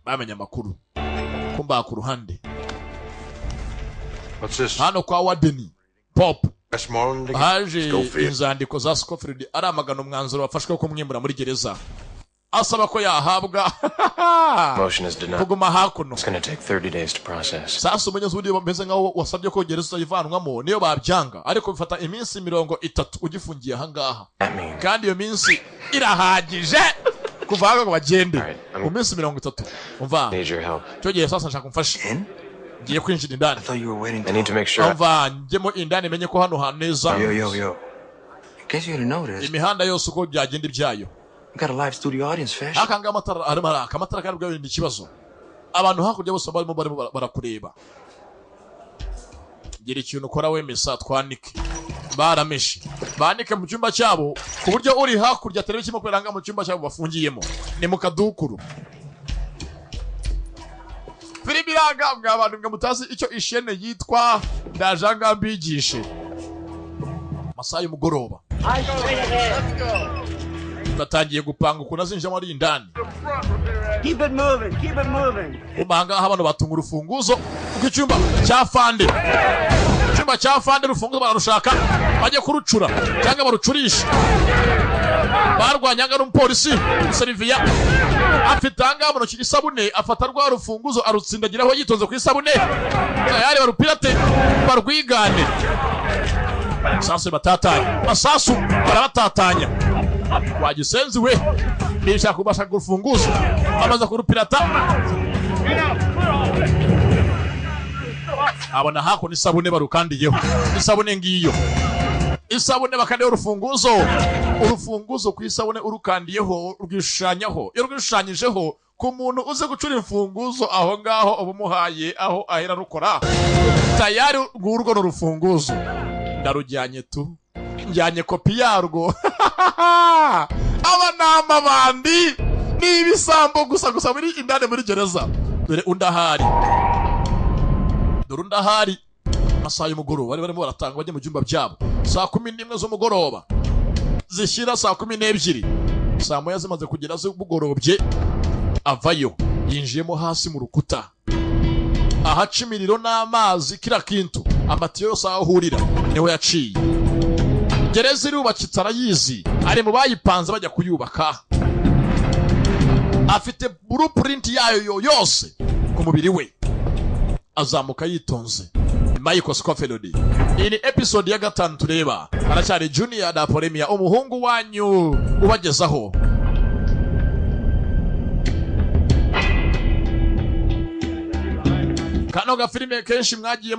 bamenye amakuru kumba ku ruhande. What's this? Hano kwa Wadeni Pop haje Schofield. inzandiko za Schofield ari amagano umwanzuro wafashwe ko kumwimbura muri gereza asaba ko yahabwa Motion is denied. kuguma hakuno. It's going to take 30 days to process. Sasa umunyazi uri bameze ngaho wasabye ko gereza yivanwamo niyo babyanga ariko bifata iminsi 30 ugifungiye hangaha kandi iyo minsi irahagije kuvaga ngo bagende mu minsi 30 umva cyo gihe sasa nshaka kumfasha ngiye kwinjira indani. I need to make sure. umva njemo indani menye ko hano haneza Yo. In case you didn't notice, imihanda yose uko byagenda ibyayo. we got a live studio audience, Fash. Akanga amatara arimo araka amatara kandi bwa bindi kibazo abantu hakurya bose barimo barakureba. Gira ikintu ukora wemesa twanike barameshe banike mu cyumba cyabo ku buryo uri hakurya televiziyo kirimo kweranga mu cyumba cyabo bafungiyemo ni mu kadukuru. Filibiraga abantu ngo mutazi icyo ishene yitwa ndajanga mbigishe masaha y'umugoroba batangiye gupanga ukuntu azinjira ari indani. Keep it moving. Umanga abantu batunga urufunguzo rw'icyumba cya Fande. Icyumba cya Fande urufunguzo bararushaka bajye kurucura cyangwa barucurisha. Barwanyanga n'umupolisi Servia afitanga mu ntoki isabune afata rwa rufunguzo arutsindagiraho yitonze ku isabune tayari barupirate barwigane. Sasa batatanya masasu barabatatanya wagisenzi we nisha kubasha kurufunguzo amaza kurupirata abona hako nisabune barukandiyeho isabune ngiyo isabune bakandiye urufunguzo ku isabune urukandiyeho rwishanyaho iyo rwishanyijeho ku muntu uze gucura imfunguzo aho ngaho ubumuhaye aho ahera rukora tayari ngurwo n'urufunguzo ndarujyanye tu njyanye kopi yarwo. Abanama bandi ni ibisambo gusa muri indane muri gereza. Dore undahari masaha y'umugoroba bari barimo baratanga bajye mu byumba byabo saa 11 z'umugoroba zishyira saa 12 saa moya zimaze kugera z'umugorobye avayo yinjiyemo hasi mu rukuta ahaca imiriro n'amazi kira kintu amatiyo yose ahurira niho yaciye. Gereza irubakitse arayizi ari mu bayipanze bajya kuyubaka afite blueprint yayo yose ku mubiri we azamuka yitonze. Michael Scofield iyi ni episode ya 5 tureba aracyari Junior da Polemia umuhungu wanyu ubagezaho kano ga filime kenshi mwagiye